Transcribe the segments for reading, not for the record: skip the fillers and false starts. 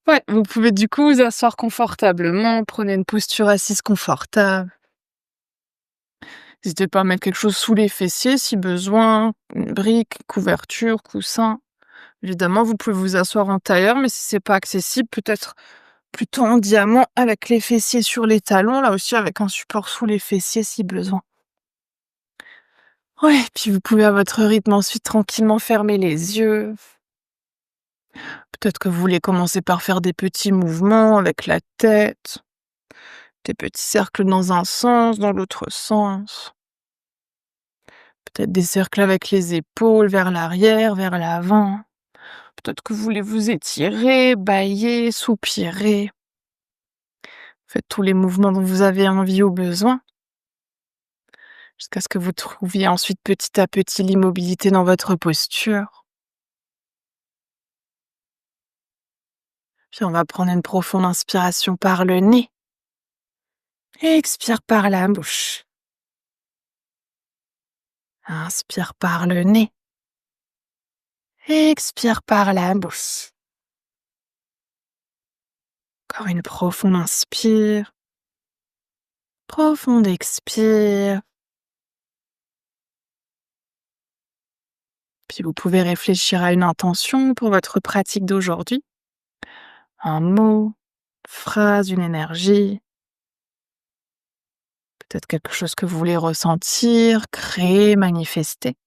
Ouais, vous pouvez du coup vous asseoir confortablement, prenez une posture assise confortable. N'hésitez pas à mettre quelque chose sous les fessiers si besoin, une brique, couverture, coussin. Évidemment, vous pouvez vous asseoir en tailleur, mais si c'est pas accessible, peut-être plutôt en diamant avec les fessiers sur les talons, là aussi avec un support sous les fessiers si besoin. Ouais, puis vous pouvez à votre rythme ensuite tranquillement fermer les yeux. Peut-être que vous voulez commencer par faire des petits mouvements avec la tête, des petits cercles dans un sens, dans l'autre sens. Peut-être des cercles avec les épaules vers l'arrière, vers l'avant. Peut-être que vous voulez vous étirer, bâiller, soupirer. Faites tous les mouvements dont vous avez envie ou besoin, jusqu'à ce que vous trouviez ensuite petit à petit l'immobilité dans votre posture. Puis on va prendre une profonde inspiration par le nez et expire par la bouche. Inspire par le nez et expire par la bouche. Encore une profonde inspire, profonde expire. Puis vous pouvez réfléchir à une intention pour votre pratique d'aujourd'hui. Un mot, phrase, une énergie. Peut-être quelque chose que vous voulez ressentir, créer, manifester.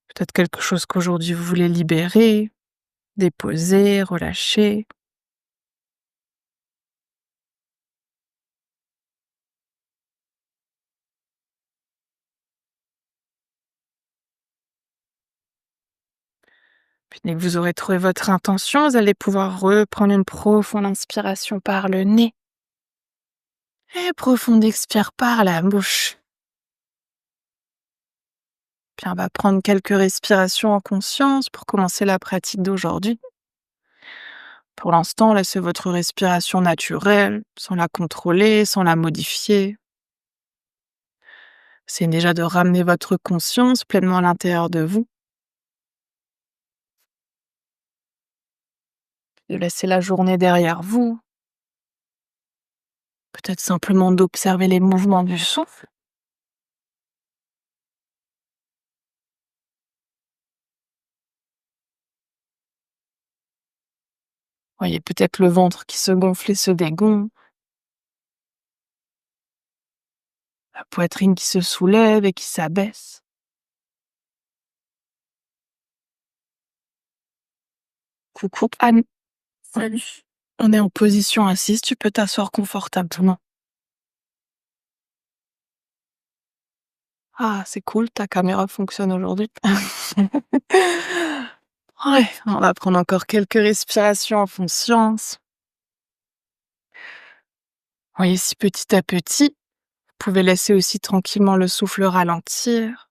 Peut-être quelque chose qu'aujourd'hui vous voulez libérer, déposer, relâcher. Puis dès que vous aurez trouvé votre intention, vous allez pouvoir reprendre une profonde inspiration par le nez et profonde expire par la bouche. Puis on va prendre quelques respirations en conscience pour commencer la pratique d'aujourd'hui. Pour l'instant, laissez votre respiration naturelle, sans la contrôler, sans la modifier. C'est déjà de ramener votre conscience pleinement à l'intérieur de vous, de laisser la journée derrière vous, peut-être simplement d'observer les mouvements du souffle. Voyez peut-être le ventre qui se gonfle et se dégonfle, la poitrine qui se soulève et qui s'abaisse. Coucou Anne, salut. On est en position assise, tu peux t'asseoir confortablement. Ah, c'est cool, ta caméra fonctionne aujourd'hui. Ouais, on va prendre encore quelques respirations en conscience. Voyez si petit à petit, vous pouvez laisser aussi tranquillement le souffle ralentir.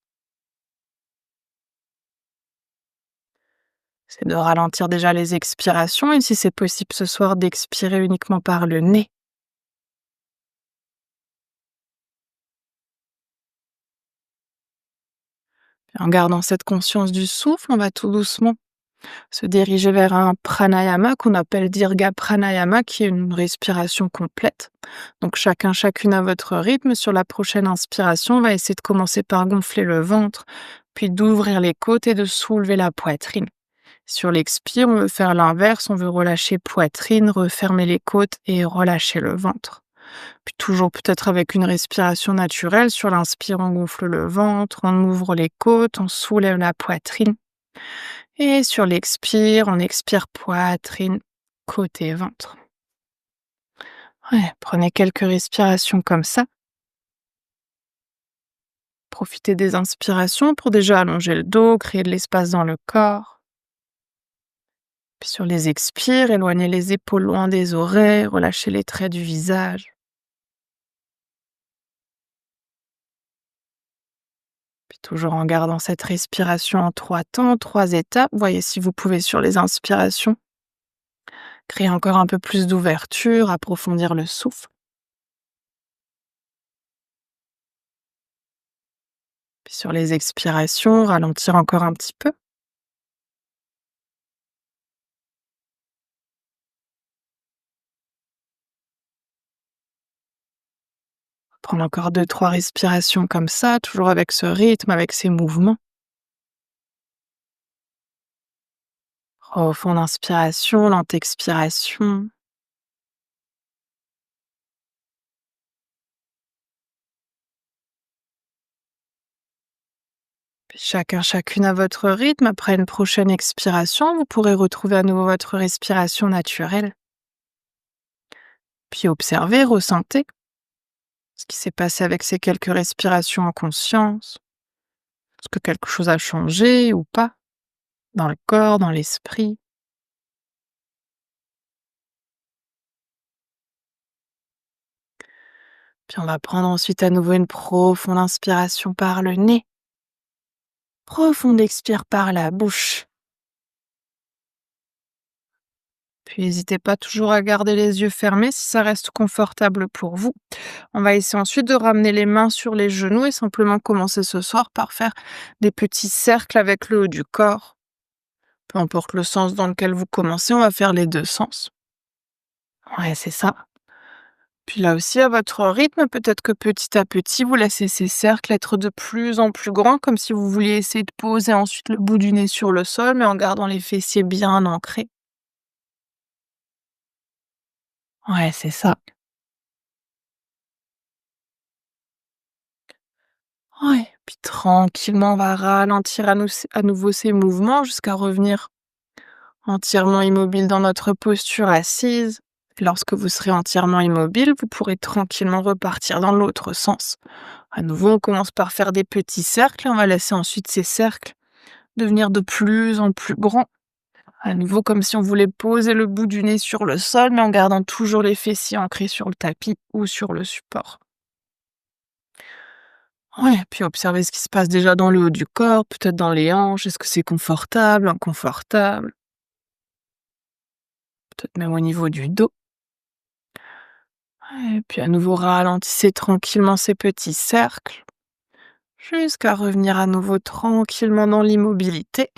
C'est de ralentir déjà les expirations et si c'est possible ce soir d'expirer uniquement par le nez. Et en gardant cette conscience du souffle, on va tout doucement se diriger vers un pranayama qu'on appelle Dirga Pranayama, qui est une respiration complète. Donc chacune à votre rythme. Sur la prochaine inspiration, on va essayer de commencer par gonfler le ventre, puis d'ouvrir les côtes et de soulever la poitrine. Sur l'expire, on veut faire l'inverse, on veut relâcher poitrine, refermer les côtes et relâcher le ventre. Puis toujours peut-être avec une respiration naturelle, sur l'inspire, on gonfle le ventre, on ouvre les côtes, on soulève la poitrine. Et sur l'expire, on expire poitrine, côte et ventre. Ouais, prenez quelques respirations comme ça. Profitez des inspirations pour déjà allonger le dos, créer de l'espace dans le corps. Puis sur les expires, éloignez les épaules loin des oreilles, relâchez les traits du visage. Puis toujours en gardant cette respiration en 3 temps, 3 étapes. Voyez si vous pouvez sur les inspirations créer encore un peu plus d'ouverture, approfondir le souffle. Puis sur les expirations, ralentir encore un petit peu. Prendre encore deux, trois respirations comme ça, toujours avec ce rythme, avec ces mouvements. Profonde inspiration, lente expiration. Puis chacun, chacune à votre rythme. Après une prochaine expiration, vous pourrez retrouver à nouveau votre respiration naturelle. Puis observez, ressentez ce qui s'est passé avec ces quelques respirations en conscience. Est-ce que quelque chose a changé ou pas dans le corps, dans l'esprit? Puis on va prendre ensuite à nouveau une profonde inspiration par le nez. Profonde expire par la bouche. Puis n'hésitez pas toujours à garder les yeux fermés si ça reste confortable pour vous. On va essayer ensuite de ramener les mains sur les genoux et simplement commencer ce soir par faire des petits cercles avec le haut du corps. Peu importe le sens dans lequel vous commencez, on va faire les deux sens. Ouais, c'est ça. Puis là aussi, à votre rythme, peut-être que petit à petit, vous laissez ces cercles être de plus en plus grands, comme si vous vouliez essayer de poser ensuite le bout du nez sur le sol, mais en gardant les fessiers bien ancrés. Ouais, c'est ça. Ouais. Puis tranquillement, on va ralentir à nouveau ces mouvements jusqu'à revenir entièrement immobile dans notre posture assise. Et lorsque vous serez entièrement immobile, vous pourrez tranquillement repartir dans l'autre sens. À nouveau, on commence par faire des petits cercles et on va laisser ensuite ces cercles devenir de plus en plus grands. À nouveau, comme si on voulait poser le bout du nez sur le sol, mais en gardant toujours les fessiers ancrés sur le tapis ou sur le support. Ouais, puis observez ce qui se passe déjà dans le haut du corps, peut-être dans les hanches. Est-ce que c'est confortable, inconfortable? Peut-être même au niveau du dos. Ouais, et puis à nouveau, ralentissez tranquillement ces petits cercles, jusqu'à revenir à nouveau tranquillement dans l'immobilité.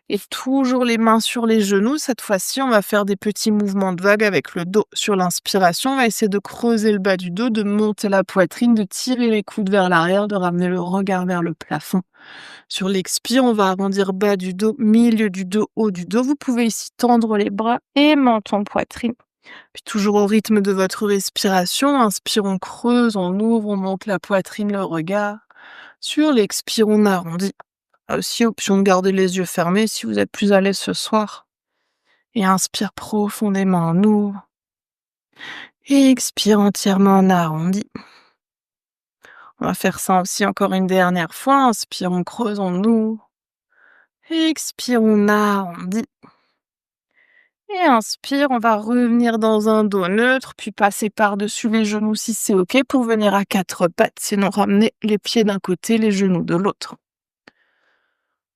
Et toujours les mains sur les genoux. Cette fois-ci, on va faire des petits mouvements de vague avec le dos. Sur l'inspiration, on va essayer de creuser le bas du dos, de monter la poitrine, de tirer les coudes vers l'arrière, de ramener le regard vers le plafond. Sur l'expire, on va arrondir bas du dos, milieu du dos, haut du dos. Vous pouvez ici tendre les bras et menton poitrine. Puis toujours au rythme de votre respiration, inspire, on creuse, on ouvre, on monte la poitrine, le regard. Sur l'expire, on arrondit. Aussi, option de garder les yeux fermés si vous êtes plus à l'aise ce soir. Et inspire profondément, on ouvre. Et expire entièrement, on arrondit. On va faire ça aussi encore une dernière fois. Inspire, on creuse, on ouvre. Expire, on arrondit. Et inspire, on va revenir dans un dos neutre, puis passer par-dessus les genoux si c'est OK pour venir à quatre pattes. Sinon, ramener les pieds d'un côté, les genoux de l'autre.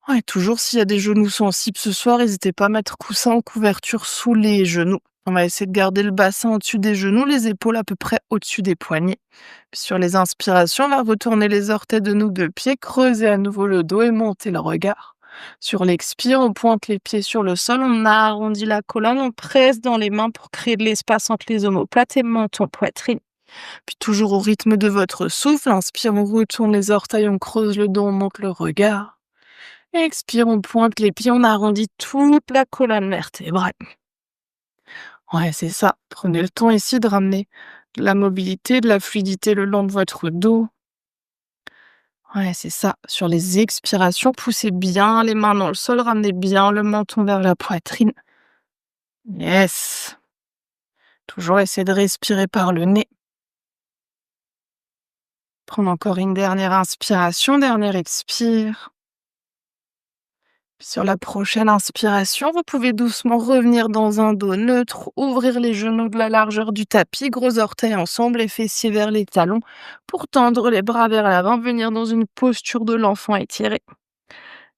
Ouais, toujours s'il y a des genoux sensibles ce soir, n'hésitez pas à mettre coussin ou couverture sous les genoux. On va essayer de garder le bassin au-dessus des genoux, les épaules à peu près au-dessus des poignets. Puis sur les inspirations, on va retourner les orteils de nos deux pieds, creuser à nouveau le dos et monter le regard. Sur l'expire, on pointe les pieds sur le sol, on arrondit la colonne, on presse dans les mains pour créer de l'espace entre les omoplates et menton poitrine. Puis toujours au rythme de votre souffle, inspire, on retourne les orteils, on creuse le dos, on monte le regard. Expire, on pointe les pieds, on arrondit toute la colonne vertébrale. Ouais, c'est ça. Prenez le temps ici de ramener de la mobilité, de la fluidité le long de votre dos. Ouais, c'est ça. Sur les expirations, poussez bien les mains dans le sol, ramenez bien le menton vers la poitrine. Yes. Toujours essayer de respirer par le nez. Prendre encore une dernière inspiration, dernière expire. Sur la prochaine inspiration, vous pouvez doucement revenir dans un dos neutre, ouvrir les genoux de la largeur du tapis, gros orteils ensemble, les fessiers vers les talons, pour tendre les bras vers l'avant, venir dans une posture de l'enfant étiré.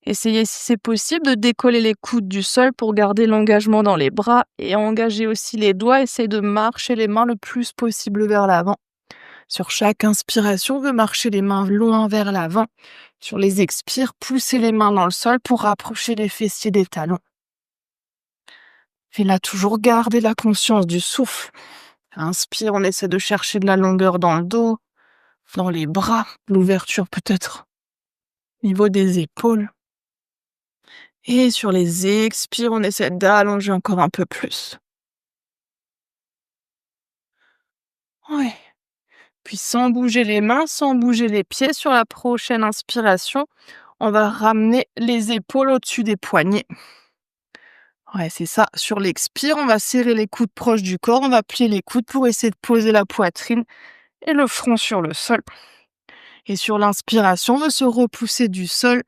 Essayez si c'est possible de décoller les coudes du sol pour garder l'engagement dans les bras et engager aussi les doigts. Essayez de marcher les mains le plus possible vers l'avant. Sur chaque inspiration, de marcher les mains loin vers l'avant. Sur les expires, poussez les mains dans le sol pour rapprocher les fessiers des talons. Et là, toujours garder la conscience du souffle. Inspire, on essaie de chercher de la longueur dans le dos. dans les bras, l'ouverture peut-être au niveau des épaules. Et sur les expires, on essaie d'allonger encore un peu plus. Ouais. Puis sans bouger les mains, sans bouger les pieds, sur la prochaine inspiration, on va ramener les épaules au-dessus des poignets. Ouais, c'est ça. Sur l'expire, on va serrer les coudes proches du corps, on va plier les coudes pour essayer de poser la poitrine et le front sur le sol. Et sur l'inspiration, on va se repousser du sol.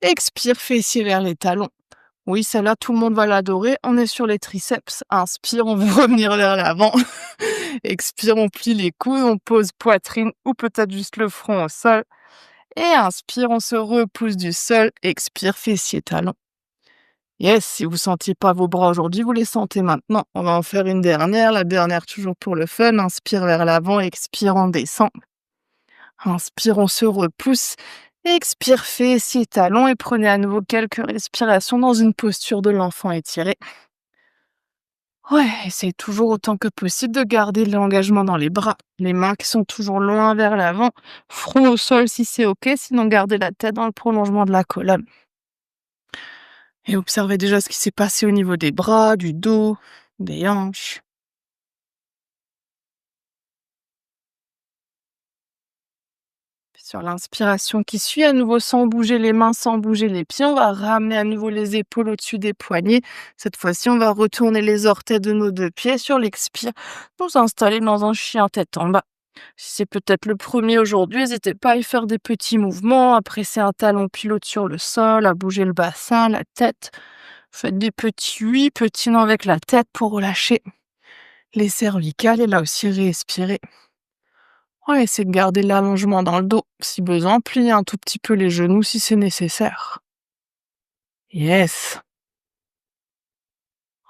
Expire, fessier vers les talons. Oui, celle-là, tout le monde va l'adorer. On est sur les triceps. Inspire, on veut revenir vers l'avant. Expire, on plie les coudes, on pose poitrine ou peut-être juste le front au sol. Et inspire, on se repousse du sol. Expire, fessier, talons. Yes, si vous ne sentiez pas vos bras aujourd'hui, vous les sentez maintenant. On va en faire une dernière. La dernière toujours pour le fun. Inspire vers l'avant, expire, on descend. Inspire, on se repousse. Expire, fessier, talons et prenez à nouveau quelques respirations dans une posture de l'enfant étiré. Ouais, essayez toujours autant que possible de garder l'engagement dans les bras. Les mains qui sont toujours loin vers l'avant. Front au sol si c'est ok, sinon gardez la tête dans le prolongement de la colonne. Et observez déjà ce qui s'est passé au niveau des bras, du dos, des hanches. Sur l'inspiration qui suit, à nouveau sans bouger les mains, sans bouger les pieds, on va ramener à nouveau les épaules au-dessus des poignets. Cette fois-ci, on va retourner les orteils de nos deux pieds sur l'expire, nous installer dans un chien tête en bas. Si c'est peut-être le premier aujourd'hui, n'hésitez pas à y faire des petits mouvements, à presser un talon pilote sur le sol, à bouger le bassin, la tête. Faites des petits oui, petits non avec la tête pour relâcher les cervicales et là aussi respirer. Ouais, essayez de garder l'allongement dans le dos. Si besoin, pliez un tout petit peu les genoux si c'est nécessaire. Yes.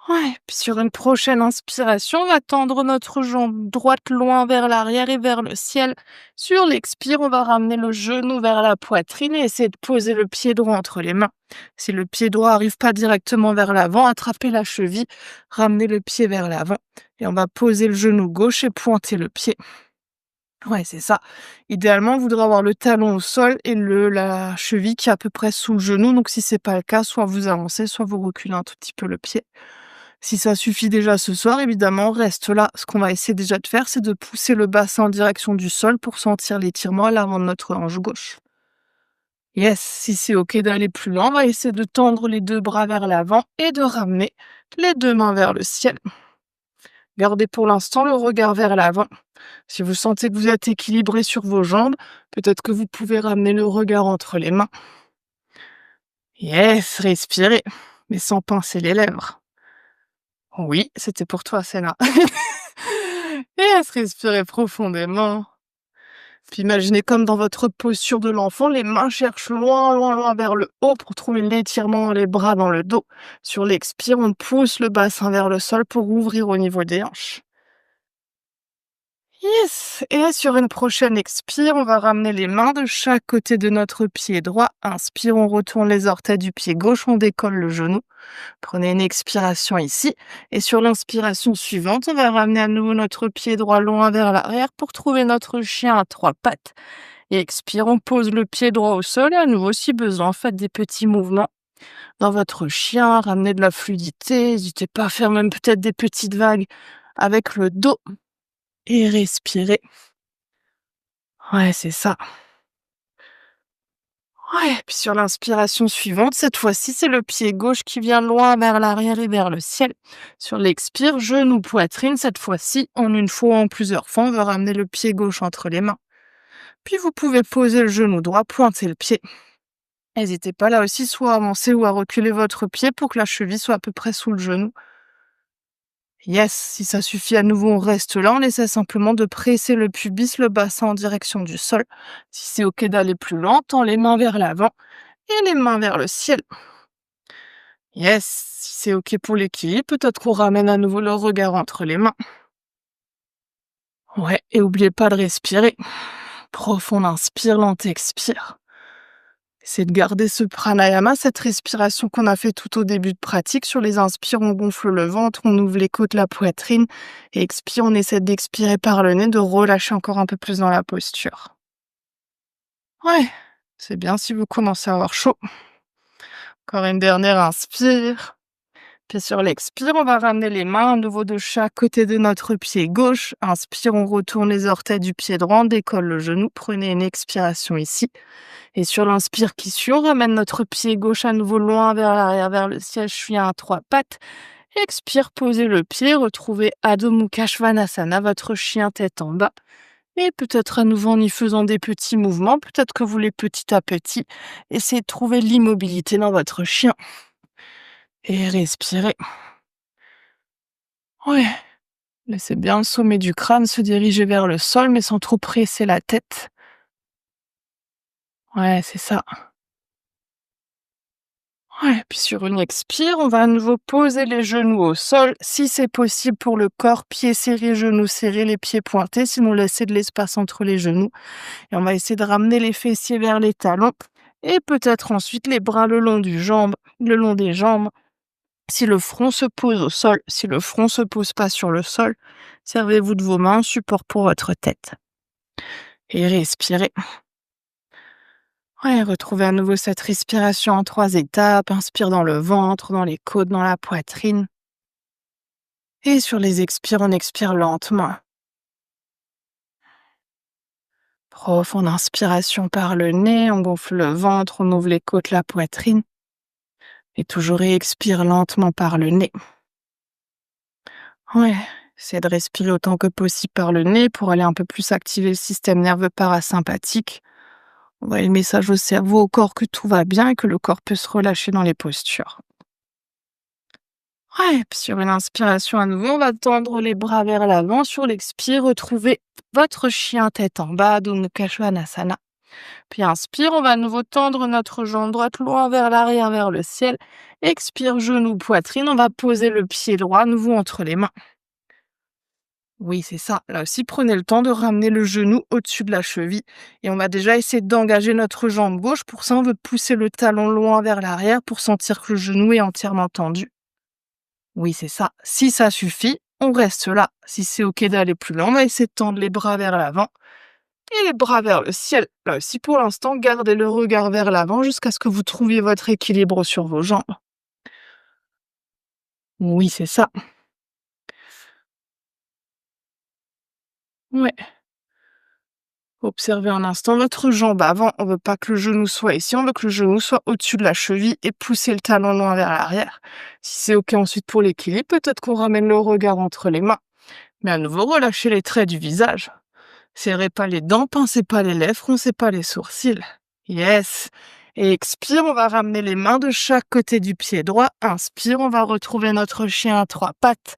Ouais, puis sur une prochaine inspiration, on va tendre notre jambe droite loin vers l'arrière et vers le ciel. Sur l'expire, on va ramener le genou vers la poitrine et essayer de poser le pied droit entre les mains. Si le pied droit n'arrive pas directement vers l'avant, attrapez la cheville, ramenez le pied vers l'avant. Et on va poser le genou gauche et pointer le pied. Ouais, c'est ça. Idéalement, on voudrait avoir le talon au sol et la cheville qui est à peu près sous le genou. Donc, si c'est pas le cas, soit vous avancez, soit vous reculez un tout petit peu le pied. Si ça suffit déjà ce soir, évidemment, reste là. Ce qu'on va essayer déjà de faire, c'est de pousser le bassin en direction du sol pour sentir l'étirement à l'avant de notre hanche gauche. Yes, si c'est ok d'aller plus loin, on va essayer de tendre les deux bras vers l'avant et de ramener les deux mains vers le ciel. Gardez pour l'instant le regard vers l'avant. Si vous sentez que vous êtes équilibré sur vos jambes, peut-être que vous pouvez ramener le regard entre les mains. Yes, respirez, mais sans pincer les lèvres. Oui, c'était pour toi, celle-là. Yes, respirez profondément. Puis imaginez comme dans votre posture de l'enfant, les mains cherchent loin, loin, loin vers le haut pour trouver l'étirement dans les bras, dans le dos. Sur l'expire, on pousse le bassin vers le sol pour ouvrir au niveau des hanches. Yes! Et sur une prochaine expire, on va ramener les mains de chaque côté de notre pied droit. Inspire, on retourne les orteils du pied gauche, on décolle le genou. Prenez une expiration ici. Et sur l'inspiration suivante, on va ramener à nouveau notre pied droit loin vers l'arrière pour trouver notre chien à trois pattes. Et expire, on pose le pied droit au sol et à nouveau, si besoin, faites des petits mouvements dans votre chien, ramenez de la fluidité. N'hésitez pas à faire même peut-être des petites vagues avec le dos. Et respirez. Ouais, c'est ça. Ouais, puis sur l'inspiration suivante, cette fois-ci, c'est le pied gauche qui vient loin vers l'arrière et vers le ciel. Sur l'expire, genou, poitrine, cette fois-ci, en une fois ou en plusieurs fois, on va ramener le pied gauche entre les mains. Puis vous pouvez poser le genou droit, pointer le pied. N'hésitez pas là aussi, soit à avancer ou à reculer votre pied pour que la cheville soit à peu près sous le genou. Yes, si ça suffit à nouveau, on reste là. On essaie simplement de presser le pubis, le bassin en direction du sol. Si c'est ok d'aller plus loin, tend les mains vers l'avant et les mains vers le ciel. Yes, si c'est ok pour l'équilibre, peut-être qu'on ramène à nouveau le regard entre les mains. Ouais, et oubliez pas de respirer. Profond inspire, lent expire. C'est de garder ce pranayama, cette respiration qu'on a fait tout au début de pratique. Sur les inspires, on gonfle le ventre, on ouvre les côtes, la poitrine. Et expire, on essaie d'expirer par le nez, de relâcher encore un peu plus dans la posture. Ouais, c'est bien si vous commencez à avoir chaud. Encore une dernière inspire. Puis sur l'expire, on va ramener les mains à nouveau de chaque côté de notre pied gauche. Inspire, on retourne les orteils du pied droit, on décolle le genou. Prenez une expiration ici. Et sur l'inspire qui suit, on ramène notre pied gauche à nouveau loin vers l'arrière, vers le ciel, chien à trois pattes. Expire, posez le pied, retrouvez Adho Mukha Svanasana, votre chien tête en bas. Et peut-être à nouveau en y faisant des petits mouvements, peut-être que vous voulez petit à petit, essayez de trouver l'immobilité dans votre chien. Et respirez. Ouais, laissez bien le sommet du crâne se diriger vers le sol, mais sans trop presser la tête. Ouais, c'est ça. Ouais, puis sur une expire, on va à nouveau poser les genoux au sol. Si c'est possible pour le corps, pieds serrés, genoux serrés, les pieds pointés, sinon laissez de l'espace entre les genoux. Et on va essayer de ramener les fessiers vers les talons. Et peut-être ensuite les bras le long des jambes. Si le front se pose au sol, si le front se pose pas sur le sol, servez-vous de vos mains en support pour votre tête. Et respirez. Ouais, retrouvez à nouveau cette respiration en 3 étapes. Inspire dans le ventre, dans les côtes, dans la poitrine. Et sur les expires, on expire lentement. Profonde inspiration par le nez, on gonfle le ventre, on ouvre les côtes, la poitrine. Et toujours expire lentement par le nez. Ouais, c'est de respirer autant que possible par le nez pour aller un peu plus activer le système nerveux parasympathique. Envoyer le message au cerveau, au corps que tout va bien et que le corps peut se relâcher dans les postures. Ouais, puis sur une inspiration à nouveau, on va tendre les bras vers l'avant. Sur l'expire, retrouvez votre chien tête en bas, Adho Mukha Svanasana. Puis inspire, on va à nouveau tendre notre jambe droite loin vers l'arrière, vers le ciel. Expire, genou, poitrine. On va poser le pied droit à nouveau entre les mains. Oui, c'est ça. Là aussi, prenez le temps de ramener le genou au-dessus de la cheville. Et on va déjà essayer d'engager notre jambe gauche. Pour ça, on veut pousser le talon loin vers l'arrière pour sentir que le genou est entièrement tendu. Oui, c'est ça. Si ça suffit, on reste là. Si c'est OK d'aller plus loin, on va essayer de tendre les bras vers l'avant et les bras vers le ciel. Là aussi, pour l'instant, gardez le regard vers l'avant jusqu'à ce que vous trouviez votre équilibre sur vos jambes. Oui, c'est ça. Ouais. Observez un instant votre jambe avant. On veut pas que le genou soit ici, on veut que le genou soit au-dessus de la cheville et pousser le talon loin vers l'arrière. Si c'est OK ensuite pour l'équilibre, peut-être qu'on ramène le regard entre les mains. Mais à nouveau, relâchez les traits du visage. Serrez pas les dents, pincez pas les lèvres, froncez pas les sourcils. Yes. Et expire, on va ramener les mains de chaque côté du pied droit. Inspire, on va retrouver notre chien à 3 pattes.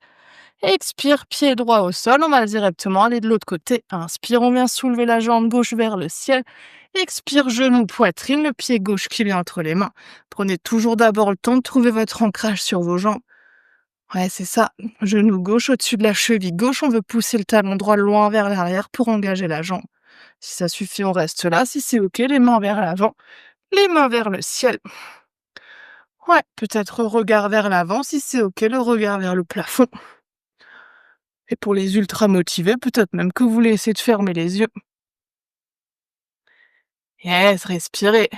Expire, pied droit au sol, on va directement aller de l'autre côté. Inspire, on vient soulever la jambe gauche vers le ciel. Expire, genou, poitrine, le pied gauche qui est entre les mains. Prenez toujours d'abord le temps de trouver votre ancrage sur vos jambes. Ouais, c'est ça. Genou gauche au-dessus de la cheville gauche, on veut pousser le talon droit loin vers l'arrière pour engager la jambe. Si ça suffit, on reste là. Si c'est OK, les mains vers l'avant, les mains vers le ciel. Ouais, peut-être regard vers l'avant. Si c'est OK, le regard vers le plafond. Et pour les ultra motivés, peut-être même que vous voulez essayer de fermer les yeux. Yes, respirez.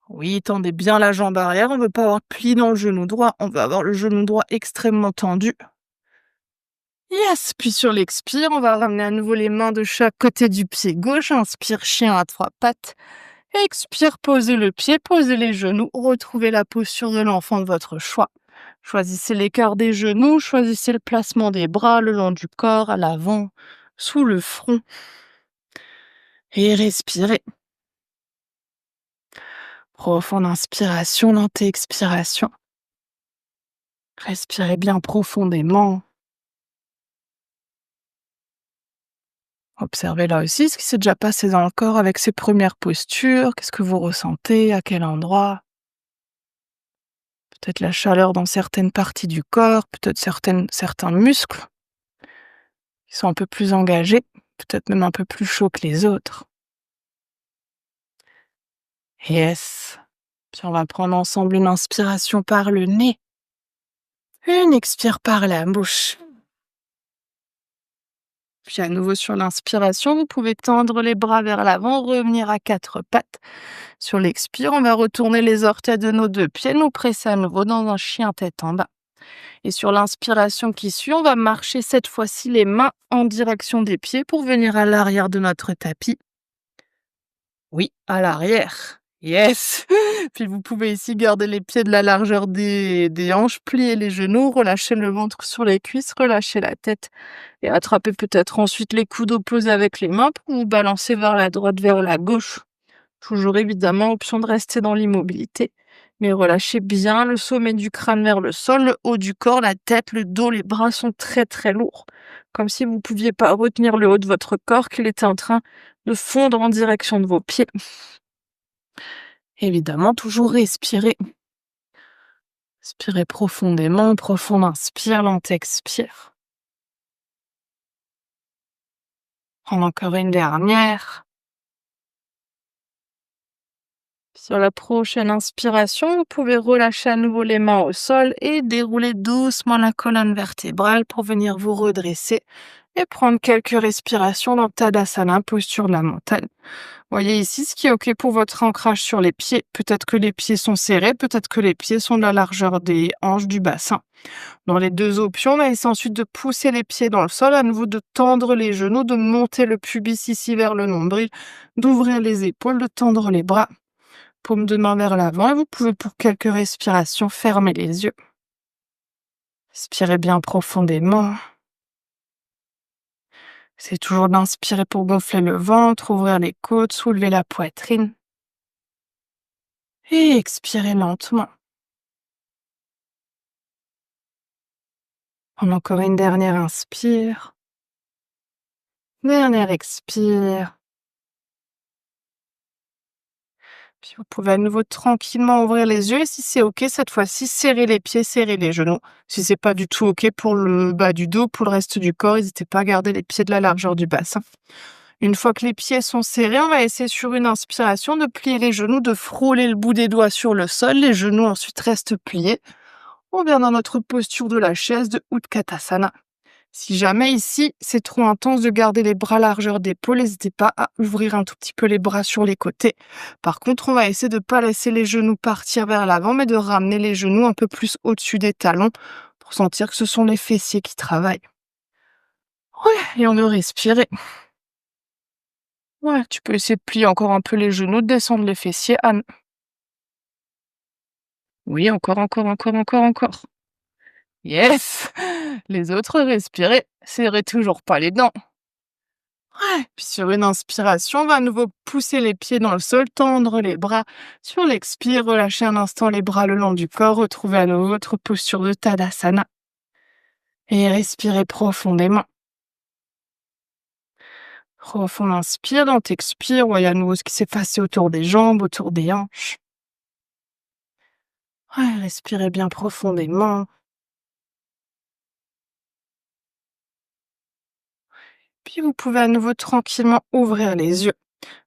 Oui, tendez bien la jambe arrière. On veut pas avoir de pli dans le genou droit. On veut avoir le genou droit extrêmement tendu. Yes, puis sur l'expire, on va ramener à nouveau les mains de chaque côté du pied gauche. Inspire, chien à 3 pattes. Expire, posez le pied, posez les genoux. Retrouvez la posture de l'enfant de votre choix. Choisissez l'écart des genoux, choisissez le placement des bras le long du corps, à l'avant, sous le front. Et respirez. Profonde inspiration, lente expiration. Respirez bien profondément. Observez là aussi ce qui s'est déjà passé dans le corps avec ces premières postures. Qu'est-ce que vous ressentez? À quel endroit? Peut-être la chaleur dans certaines parties du corps, peut-être certains muscles qui sont un peu plus engagés, peut-être même un peu plus chauds que les autres. Yes. Puis on va prendre ensemble une inspiration par le nez, une expire par la bouche. Puis à nouveau sur l'inspiration, vous pouvez tendre les bras vers l'avant, revenir à quatre pattes. Sur l'expire, on va retourner les orteils de nos deux pieds, nous presser à nouveau dans un chien tête en bas. Et sur l'inspiration qui suit, on va marcher cette fois-ci les mains en direction des pieds pour venir à l'arrière de notre tapis. Oui, à l'arrière. Yes! Puis vous pouvez ici garder les pieds de la largeur des hanches, plier les genoux, relâcher le ventre sur les cuisses, relâcher la tête et attraper peut-être ensuite les coudes opposés avec les mains pour vous balancer vers la droite, vers la gauche. Toujours évidemment, option de rester dans l'immobilité, mais relâchez bien le sommet du crâne vers le sol, le haut du corps, la tête, le dos, les bras sont très très lourds. Comme si vous ne pouviez pas retenir le haut de votre corps, qu'il était en train de fondre en direction de vos pieds. Évidemment, toujours respirer. Inspirez profondément, profond inspire, lent expire. Prends encore une dernière. Sur la prochaine inspiration, vous pouvez relâcher à nouveau les mains au sol et dérouler doucement la colonne vertébrale pour venir vous redresser et prendre quelques respirations dans Tadasana, posture de la montagne. Voyez ici ce qui est OK pour votre ancrage sur les pieds. Peut-être que les pieds sont serrés, peut-être que les pieds sont de la largeur des hanches du bassin. Dans les deux options, on va essayer ensuite de pousser les pieds dans le sol, à nouveau de tendre les genoux, de monter le pubis ici vers le nombril, d'ouvrir les épaules, de tendre les bras. Paume de main vers l'avant et vous pouvez pour quelques respirations fermer les yeux. Inspirez bien profondément. C'est toujours d'inspirer pour gonfler le ventre, ouvrir les côtes, soulever la poitrine. Et expirez lentement. Prends encore une dernière inspire. Dernière expire. Puis vous pouvez à nouveau tranquillement ouvrir les yeux et si c'est OK, cette fois-ci, serrez les pieds, serrez les genoux. Si c'est pas du tout OK pour le bas du dos, pour le reste du corps, n'hésitez pas à garder les pieds de la largeur du bassin. Une fois que les pieds sont serrés, on va essayer sur une inspiration de plier les genoux, de frôler le bout des doigts sur le sol. Les genoux ensuite restent pliés. On vient dans notre posture de la chaise de Utkatasana. Si jamais ici, c'est trop intense de garder les bras largeur d'épaule, n'hésitez pas à ouvrir un tout petit peu les bras sur les côtés. Par contre, on va essayer de ne pas laisser les genoux partir vers l'avant, mais de ramener les genoux un peu plus au-dessus des talons pour sentir que ce sont les fessiers qui travaillent. Ouais, et on va respirer. Ouais, tu peux essayer de plier encore un peu les genoux, de descendre les fessiers. Oui, encore, encore, encore, encore, encore. Yes! Les autres, respirez. Serrez toujours pas les dents. Ouais. Puis sur une inspiration, on va à nouveau pousser les pieds dans le sol, tendre les bras. Sur l'expire, relâchez un instant les bras le long du corps, retrouvez à nouveau votre posture de Tadasana. Et respirez profondément. Profond inspire, lent expire, voyez à nouveau ce qui s'est passé autour des jambes, autour des hanches. Ouais, respirez bien profondément. Puis vous pouvez à nouveau tranquillement ouvrir les yeux.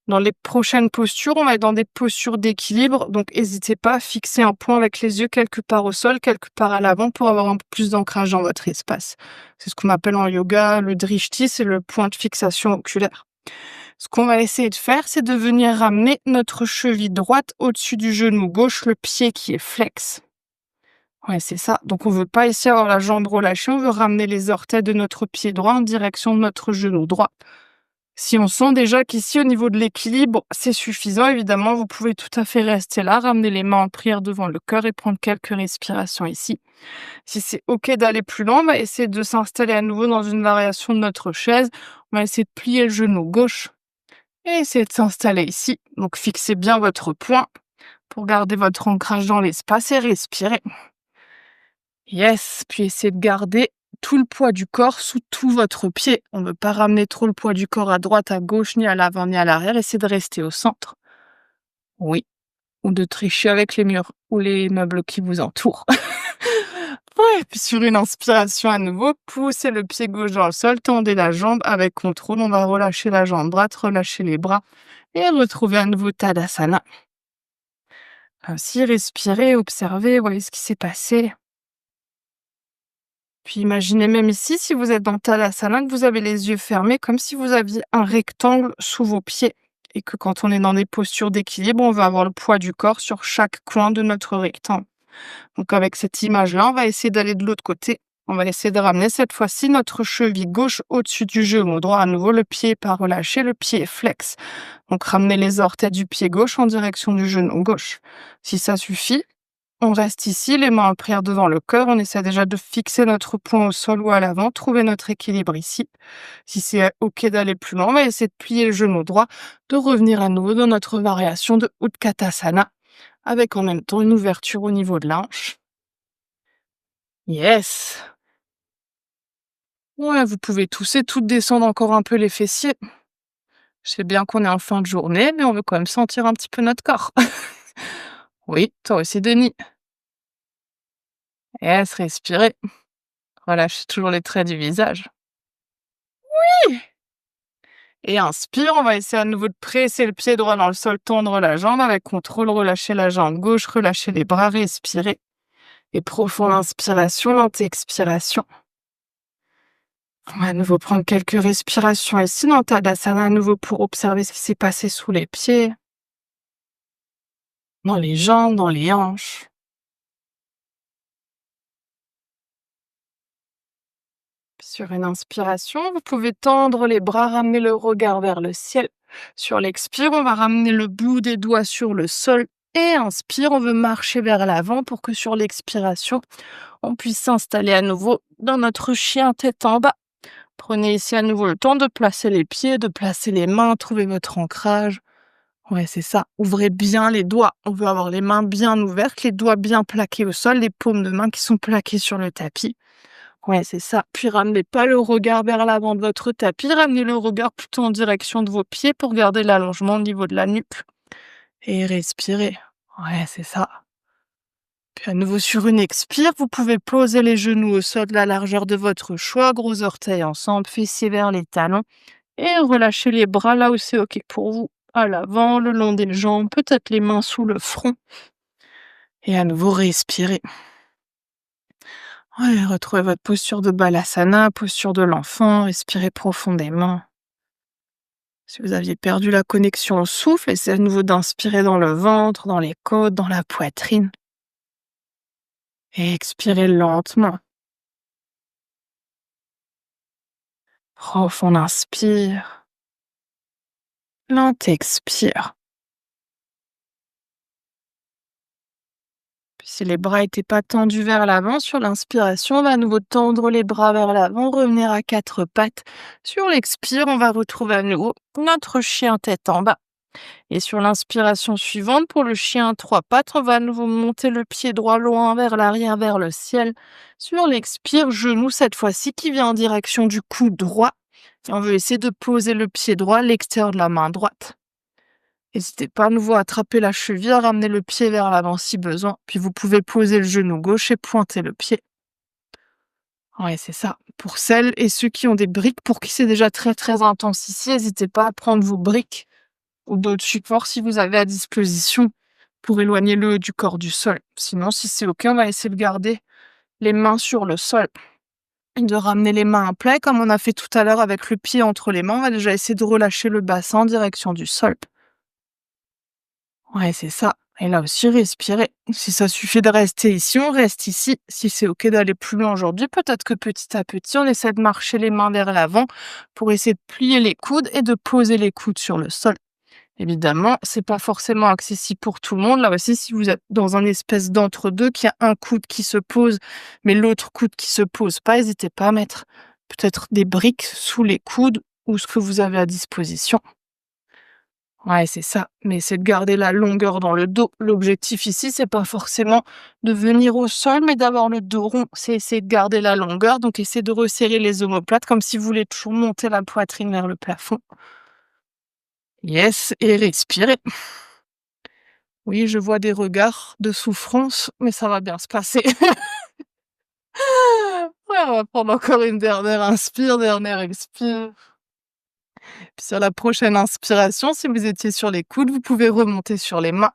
Dans les prochaines postures, on va être dans des postures d'équilibre, donc n'hésitez pas à fixer un point avec les yeux quelque part au sol, quelque part à l'avant pour avoir un peu plus d'ancrage dans votre espace. C'est ce qu'on appelle en yoga le drishti, c'est le point de fixation oculaire. Ce qu'on va essayer de faire, c'est de venir ramener notre cheville droite au-dessus du genou gauche, le pied qui est flex. Ouais, c'est ça. Donc on veut pas essayer d'avoir la jambe relâchée, on veut ramener les orteils de notre pied droit en direction de notre genou droit. Si on sent déjà qu'ici, au niveau de l'équilibre, c'est suffisant, évidemment, vous pouvez tout à fait rester là, ramener les mains en prière devant le cœur et prendre quelques respirations ici. Si c'est OK d'aller plus loin, on va essayer de s'installer à nouveau dans une variation de notre chaise. On va essayer de plier le genou gauche et essayer de s'installer ici. Donc fixez bien votre poing pour garder votre ancrage dans l'espace et respirer. Yes, puis essayez de garder tout le poids du corps sous tout votre pied. On ne veut pas ramener trop le poids du corps à droite, à gauche, ni à l'avant, ni à l'arrière. Essayez de rester au centre. Oui. Ou de tricher avec les murs ou les meubles qui vous entourent. Ouais, puis sur une inspiration à nouveau, poussez le pied gauche dans le sol, tendez la jambe avec contrôle. On va relâcher la jambe droite, relâcher les bras et retrouver à nouveau Tadasana. Ainsi, respirez, observez, voyez ce qui s'est passé. Puis imaginez même ici, si vous êtes dans Tadasana, que vous avez les yeux fermés, comme si vous aviez un rectangle sous vos pieds. Et que quand on est dans des postures d'équilibre, on va avoir le poids du corps sur chaque coin de notre rectangle. Donc avec cette image-là, on va essayer d'aller de l'autre côté. On va essayer de ramener cette fois-ci notre cheville gauche au-dessus du genou droit. À nouveau, le pied n'est pas relâché, le pied est flex. Donc ramenez les orteils du pied gauche en direction du genou gauche. Si ça suffit, on reste ici, les mains en prière devant le cœur. On essaie déjà de fixer notre poing au sol ou à l'avant, trouver notre équilibre ici. Si c'est OK d'aller plus loin, on va essayer de plier le genou droit, de revenir à nouveau dans notre variation de Utkatasana, avec en même temps une ouverture au niveau de la hanche. Yes! Ouais, vous pouvez tousser, tout descendre encore un peu les fessiers. Je sais bien qu'on est en fin de journée, mais on veut quand même sentir un petit peu notre corps. Oui, toi aussi, Denis. Yes, respirez. Relâchez toujours les traits du visage. Et inspire, on va essayer à nouveau de presser le pied droit dans le sol, tendre la jambe avec contrôle, relâcher la jambe gauche, relâcher les bras, respirer. Et profonde inspiration, lente expiration. On va à nouveau prendre quelques respirations ici dans Tadasana, à nouveau pour observer ce qui s'est passé sous les pieds, dans les jambes, dans les hanches. Sur une inspiration, vous pouvez tendre les bras, ramener le regard vers le ciel. Sur l'expire, on va ramener le bout des doigts sur le sol. Et inspire, on veut marcher vers l'avant pour que sur l'expiration, on puisse s'installer à nouveau dans notre chien tête en bas. Prenez ici à nouveau le temps de placer les pieds, de placer les mains, trouvez votre ancrage. Ouais, c'est ça. Ouvrez bien les doigts. On veut avoir les mains bien ouvertes, les doigts bien plaqués au sol, les paumes de main qui sont plaquées sur le tapis. Ouais, c'est ça. Puis ramenez pas le regard vers l'avant de votre tapis, ramenez le regard plutôt en direction de vos pieds pour garder l'allongement au niveau de la nuque. Et respirez. Ouais, c'est ça. Puis à nouveau sur une expire, vous pouvez poser les genoux au sol de la largeur de votre choix, gros orteils ensemble, fessiers vers les talons, et relâchez les bras là où c'est OK pour vous, à l'avant, le long des jambes, peut-être les mains sous le front. Et à nouveau respirez. Ouais, retrouvez votre posture de Balasana, posture de l'enfant, respirez profondément. Si vous aviez perdu la connexion au souffle, essayez à nouveau d'inspirer dans le ventre, dans les côtes, dans la poitrine. Et expirez lentement. Profond inspire. Lente expire. Puis si les bras n'étaient pas tendus vers l'avant, sur l'inspiration, on va à nouveau tendre les bras vers l'avant, revenir à quatre pattes. Sur l'expire, on va retrouver à nouveau notre chien tête en bas. Et sur l'inspiration suivante, pour le chien à trois pattes, on va à nouveau monter le pied droit loin vers l'arrière, vers le ciel. Sur l'expire, genou cette fois-ci qui vient en direction du cou droit. Et on veut essayer de poser le pied droit à l'extérieur de la main droite. N'hésitez pas à nouveau à attraper la cheville, à ramener le pied vers l'avant si besoin. Puis vous pouvez poser le genou gauche et pointer le pied. Ouais, c'est ça. Pour celles et ceux qui ont des briques, pour qui c'est déjà très très intense ici, n'hésitez pas à prendre vos briques ou d'autres supports si vous avez à disposition pour éloigner le haut du corps du sol. Sinon, si c'est OK, on va essayer de garder les mains sur le sol et de ramener les mains à plat comme on a fait tout à l'heure avec le pied entre les mains. On va déjà essayer de relâcher le bassin en direction du sol. Ouais, c'est ça. Et là aussi, respirez. Si ça suffit de rester ici, on reste ici. Si c'est OK d'aller plus loin aujourd'hui, peut-être que petit à petit, on essaie de marcher les mains vers l'avant pour essayer de plier les coudes et de poser les coudes sur le sol. Évidemment, c'est pas forcément accessible pour tout le monde. Là aussi, si vous êtes dans un espèce d'entre-deux, qu'il y a un coude qui se pose, mais l'autre coude qui se pose pas, n'hésitez pas à mettre peut-être des briques sous les coudes ou ce que vous avez à disposition. Ouais, c'est ça. Mais c'est de garder la longueur dans le dos. L'objectif ici, c'est pas forcément de venir au sol, mais d'avoir le dos rond. C'est essayer de garder la longueur. Donc, essayez de resserrer les omoplates comme si vous voulez toujours monter la poitrine vers le plafond. Yes, et respirez. Oui, je vois des regards de souffrance, mais ça va bien se passer. Ouais, on va prendre encore une dernière inspire, dernière expire. Puis sur la prochaine inspiration, si vous étiez sur les coudes, vous pouvez remonter sur les mains.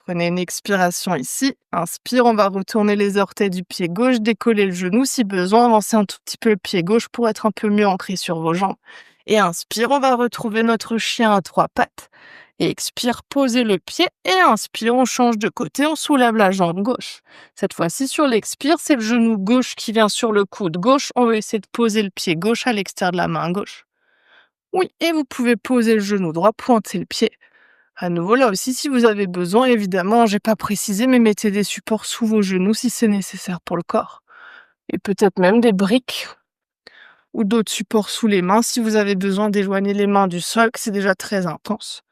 Prenez une expiration ici. Inspire, on va retourner les orteils du pied gauche, décoller le genou si besoin, avancer un tout petit peu le pied gauche pour être un peu mieux ancré sur vos jambes. Et inspire, on va retrouver notre chien à trois pattes. Et expire, posez le pied. Et inspire, on change de côté, on soulève la jambe gauche. Cette fois-ci, sur l'expire, c'est le genou gauche qui vient sur le coude gauche. On va essayer de poser le pied gauche à l'extérieur de la main gauche. Oui, et vous pouvez poser le genou droit, pointer le pied. À nouveau, là aussi, si vous avez besoin, évidemment, j'ai pas précisé, mais mettez des supports sous vos genoux si c'est nécessaire pour le corps. Et peut-être même des briques ou d'autres supports sous les mains si vous avez besoin d'éloigner les mains du sol, que c'est déjà très intense.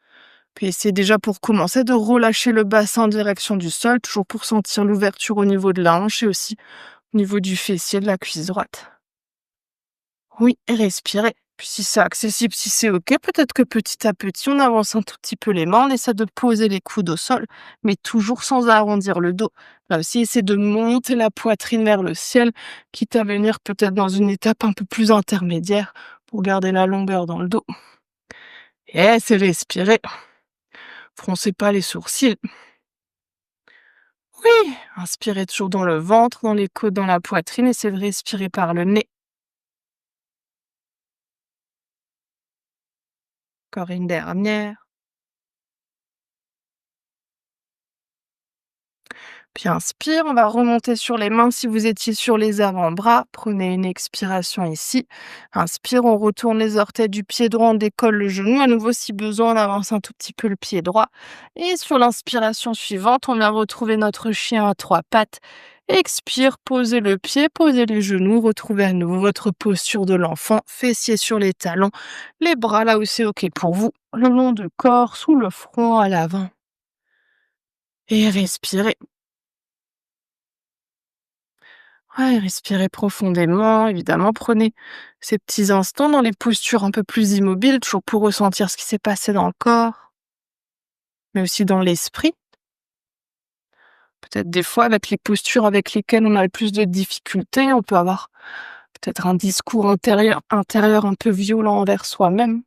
Puis essayez déjà pour commencer de relâcher le bassin en direction du sol, toujours pour sentir l'ouverture au niveau de la hanche et aussi au niveau du fessier de la cuisse droite. Oui, et respirez. Puis si c'est accessible, si c'est OK, peut-être que petit à petit, on avance un tout petit peu les mains, on essaie de poser les coudes au sol, mais toujours sans arrondir le dos. Là aussi, essayez de monter la poitrine vers le ciel, quitte à venir peut-être dans une étape un peu plus intermédiaire pour garder la longueur dans le dos. Et c'est respirer. Froncez pas les sourcils. Oui, inspirez toujours dans le ventre, dans les côtes, dans la poitrine, essayez de respirer par le nez. Encore une dernière. Puis inspire, on va remonter sur les mains si vous étiez sur les avant-bras. Prenez une expiration ici. Inspire, on retourne les orteils du pied droit, on décolle le genou. À nouveau, si besoin, on avance un tout petit peu le pied droit. Et sur l'inspiration suivante, on vient retrouver notre chien à trois pattes. Expire, posez le pied, posez les genoux, retrouvez à nouveau votre posture de l'enfant, fessiers sur les talons, les bras là où c'est OK pour vous, le long du corps, sous le front, à l'avant. Et respirez. Ouais, respirez profondément, évidemment, prenez ces petits instants dans les postures un peu plus immobiles, toujours pour ressentir ce qui s'est passé dans le corps, mais aussi dans l'esprit. Peut-être des fois, avec les postures avec lesquelles on a le plus de difficultés, on peut avoir peut-être un discours intérieur un peu violent envers soi-même.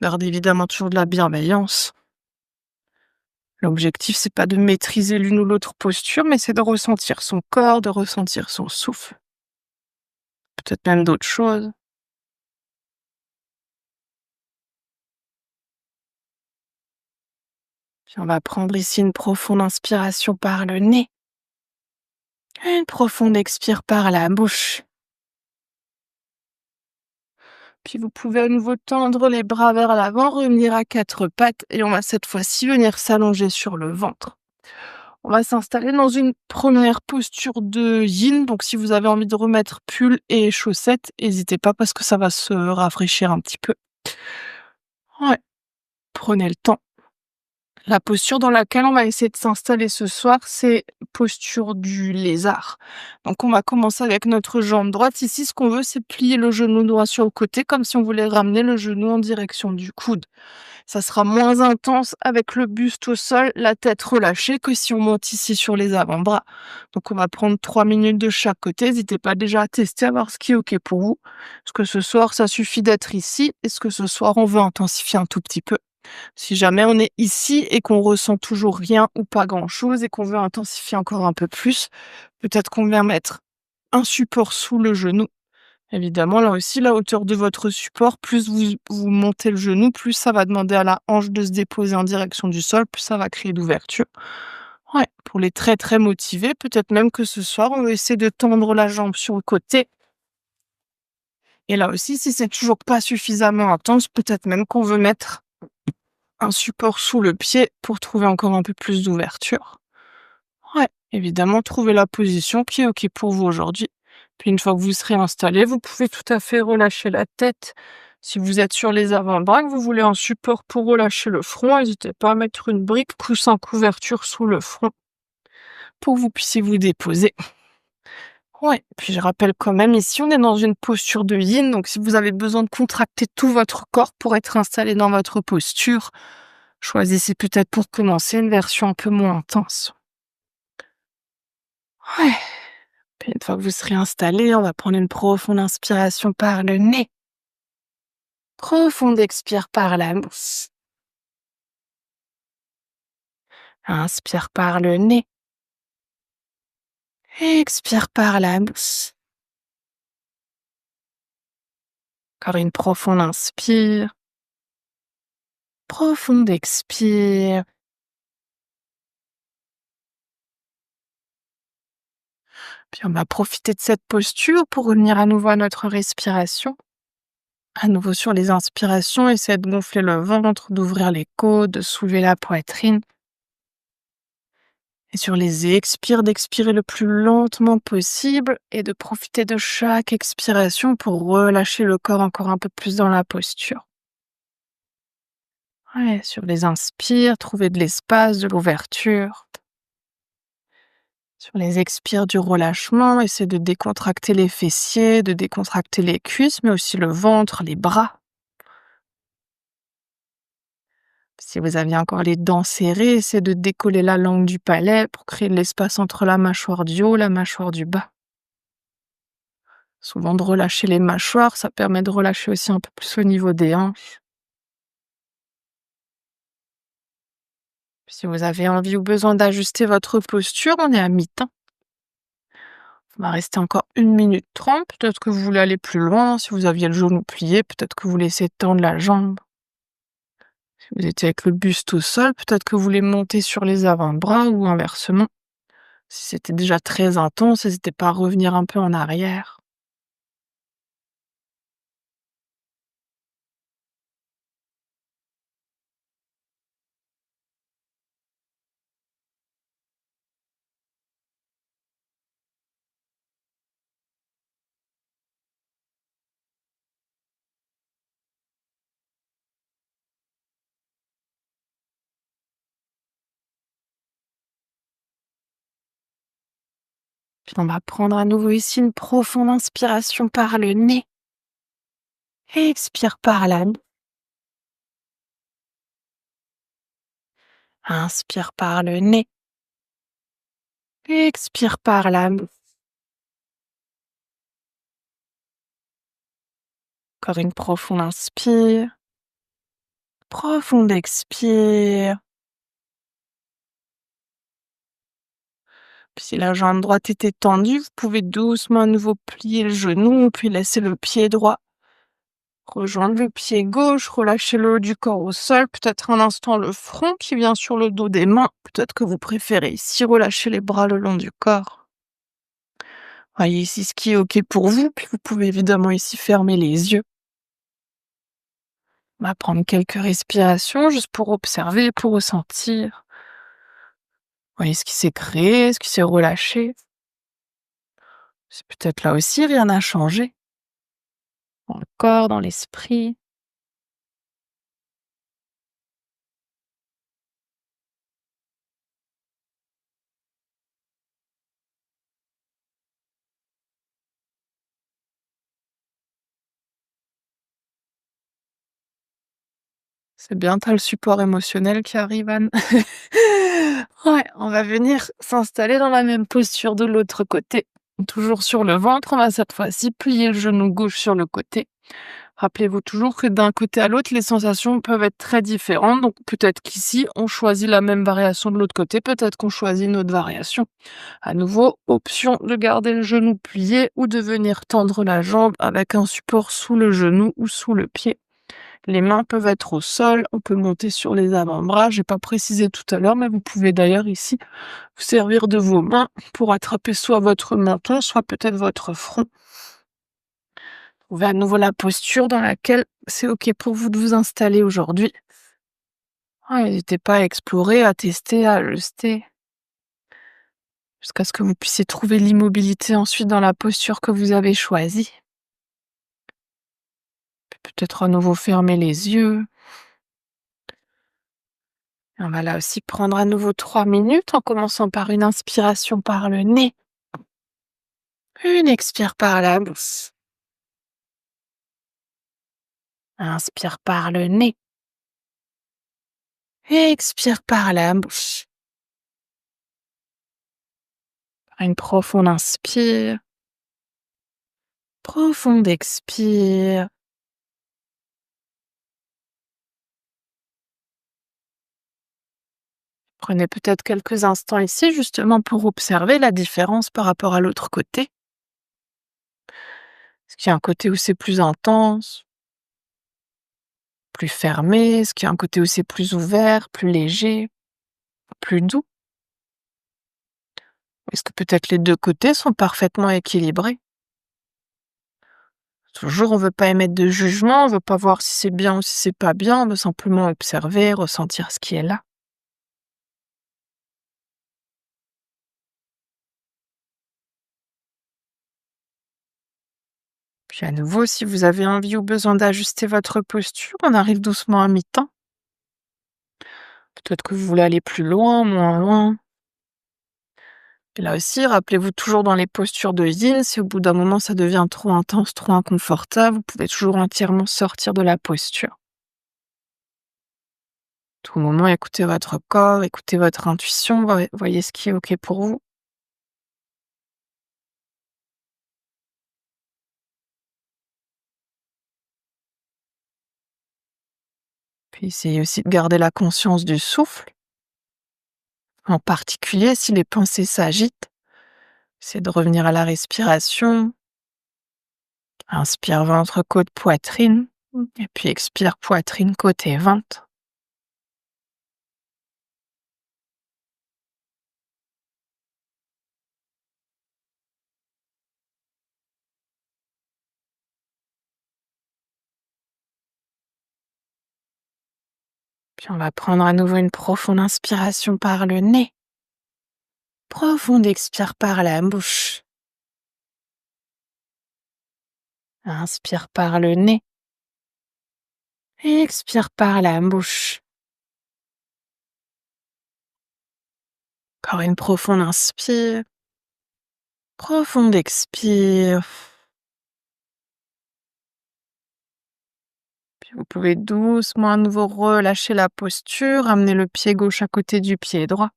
Garde évidemment toujours de la bienveillance. L'objectif, c'est pas de maîtriser l'une ou l'autre posture, mais c'est de ressentir son corps, de ressentir son souffle. Peut-être même d'autres choses. Puis on va prendre ici une profonde inspiration par le nez, une profonde expire par la bouche. Puis vous pouvez à nouveau tendre les bras vers l'avant, revenir à quatre pattes et on va cette fois-ci venir s'allonger sur le ventre. On va s'installer dans une première posture de yin. Donc si vous avez envie de remettre pull et chaussettes, n'hésitez pas parce que ça va se rafraîchir un petit peu. Ouais, prenez le temps. La posture dans laquelle on va essayer de s'installer ce soir, c'est posture du lézard. Donc on va commencer avec notre jambe droite. Ici, ce qu'on veut, c'est plier le genou droit sur le côté, comme si on voulait ramener le genou en direction du coude. Ça sera moins intense avec le buste au sol, la tête relâchée, que si on monte ici sur les avant-bras. Donc on va prendre 3 minutes de chaque côté. N'hésitez pas déjà à tester, à voir ce qui est OK pour vous. Est-ce que ce soir, ça suffit d'être ici? Est-ce que ce soir, on veut intensifier un tout petit peu? Si jamais on est ici et qu'on ressent toujours rien ou pas grand-chose et qu'on veut intensifier encore un peu plus, peut-être qu'on vient mettre un support sous le genou. Évidemment, là aussi, la hauteur de votre support, plus vous montez le genou, plus ça va demander à la hanche de se déposer en direction du sol, plus ça va créer d'ouverture. Ouais, pour les très très motivés, peut-être même que ce soir, on va essayer de tendre la jambe sur le côté. Et là aussi, si c'est toujours pas suffisamment intense, peut-être même qu'on veut mettre un support sous le pied pour trouver encore un peu plus d'ouverture. Ouais, évidemment, trouver la position qui est OK pour vous aujourd'hui. Puis une fois que vous serez installé, vous pouvez tout à fait relâcher la tête. Si vous êtes sur les avant-bras, que vous voulez un support pour relâcher le front, n'hésitez pas à mettre une brique coussin couverture sous le front pour que vous puissiez vous déposer. Ouais, puis je rappelle quand même, ici on est dans une posture de yin, donc si vous avez besoin de contracter tout votre corps pour être installé dans votre posture, choisissez peut-être pour commencer une version un peu moins intense. Ouais. Puis une fois que vous serez installé, on va prendre une profonde inspiration par le nez. Profonde expire par la bouche. Inspire par le nez. Expire par la bouche. Encore une profonde inspire. Profonde expire. Puis on va profiter de cette posture pour revenir à nouveau à notre respiration. À nouveau sur les inspirations, essayez de gonfler le ventre, d'ouvrir les côtes, de soulever la poitrine. Et sur les expires, d'expirer le plus lentement possible et de profiter de chaque expiration pour relâcher le corps encore un peu plus dans la posture. Ouais, sur les inspires, trouver de l'espace, de l'ouverture. Sur les expires du relâchement, essayez de décontracter les fessiers, de décontracter les cuisses, mais aussi le ventre, les bras. Si vous aviez encore les dents serrées, essayez de décoller la langue du palais pour créer de l'espace entre la mâchoire du haut et la mâchoire du bas. Souvent de relâcher les mâchoires, ça permet de relâcher aussi un peu plus au niveau des hanches. Si vous avez envie ou besoin d'ajuster votre posture, on est à mi-temps. On va rester encore 1 minute 30. Peut-être que vous voulez aller plus loin. Si vous aviez le genou plié, peut-être que vous laissez tendre la jambe. Si vous étiez avec le buste au sol, peut-être que vous voulez monter sur les avant-bras ou inversement. Si c'était déjà très intense, n'hésitez pas à revenir un peu en arrière. Puis on va prendre à nouveau ici une profonde inspiration par le nez. Expire par la bouche. Inspire par le nez. Expire par la bouche. Encore une profonde inspire. Profonde expire. Puis si la jambe droite était tendue, vous pouvez doucement à nouveau plier le genou, puis laisser le pied droit rejoindre le pied gauche, relâcher le haut du corps au sol, peut-être un instant le front qui vient sur le dos des mains. Peut-être que vous préférez ici relâcher les bras le long du corps. Voyez ici ce qui est OK pour vous, puis vous pouvez évidemment ici fermer les yeux. On va prendre quelques respirations juste pour observer, pour ressentir. Voyez ce qui s'est créé, ce qui s'est relâché. C'est peut-être là aussi rien n'a changé. Dans le corps, dans l'esprit. C'est bien, tu as le support émotionnel qui arrive, Anne. Ouais, on va venir s'installer dans la même posture de l'autre côté. Toujours sur le ventre, on va cette fois-ci plier le genou gauche sur le côté. Rappelez-vous toujours que d'un côté à l'autre, les sensations peuvent être très différentes. Donc peut-être qu'ici, on choisit la même variation de l'autre côté, peut-être qu'on choisit une autre variation. À nouveau, option de garder le genou plié ou de venir tendre la jambe avec un support sous le genou ou sous le pied. Les mains peuvent être au sol, on peut monter sur les avant-bras. J'ai pas précisé tout à l'heure, mais vous pouvez d'ailleurs ici vous servir de vos mains pour attraper soit votre menton, soit peut-être votre front. Trouvez à nouveau la posture dans laquelle c'est OK pour vous de vous installer aujourd'hui. N'hésitez pas à explorer, à tester, à ajuster, jusqu'à ce que vous puissiez trouver l'immobilité ensuite dans la posture que vous avez choisie. Puis peut-être à nouveau fermer les yeux. Et on va là aussi prendre à nouveau 3 minutes en commençant par une inspiration par le nez. Une expire par la bouche. Inspire par le nez. Expire par la bouche. Une profonde inspire. Profonde expire. Prenez peut-être quelques instants ici justement pour observer la différence par rapport à l'autre côté. Est-ce qu'il y a un côté où c'est plus intense, plus fermé? Est-ce qu'il y a un côté où c'est plus ouvert, plus léger, plus doux? Est-ce que peut-être les 2 côtés sont parfaitement équilibrés? Toujours, on veut pas émettre de jugement, on veut pas voir si c'est bien ou si c'est pas bien, on veut simplement observer, ressentir ce qui est là. Puis à nouveau, si vous avez envie ou besoin d'ajuster votre posture, on arrive doucement à mi-temps. Peut-être que vous voulez aller plus loin, moins loin. Et là aussi, rappelez-vous toujours dans les postures de yin, si au bout d'un moment ça devient trop intense, trop inconfortable, vous pouvez toujours entièrement sortir de la posture. Tout moment, écoutez votre corps, écoutez votre intuition, voyez ce qui est OK pour vous. Puis essayez aussi de garder la conscience du souffle, en particulier si les pensées s'agitent. C'est de revenir à la respiration. Inspire ventre, côte, poitrine. Et puis expire poitrine, côte et ventre. Puis on va prendre à nouveau une profonde inspiration par le nez. Profonde expire par la bouche. Inspire par le nez. Expire par la bouche. Encore une profonde inspire. Profonde expire. Puis vous pouvez doucement à nouveau relâcher la posture, amener le pied gauche à côté du pied droit.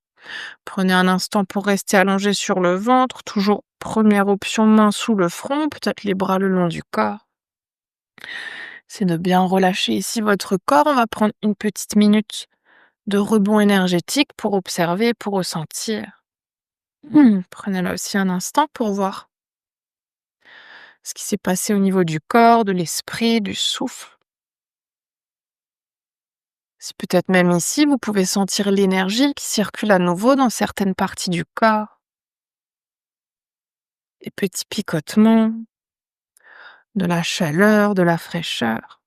Prenez un instant pour rester allongé sur le ventre. Toujours première option, main sous le front, peut-être les bras le long du corps. C'est de bien relâcher ici votre corps. On va prendre une petite minute de rebond énergétique pour observer, pour ressentir. Prenez là aussi un instant pour voir ce qui s'est passé au niveau du corps, de l'esprit, du souffle. Si peut-être même ici, vous pouvez sentir l'énergie qui circule à nouveau dans certaines parties du corps. Des petits picotements, de la chaleur, de la fraîcheur.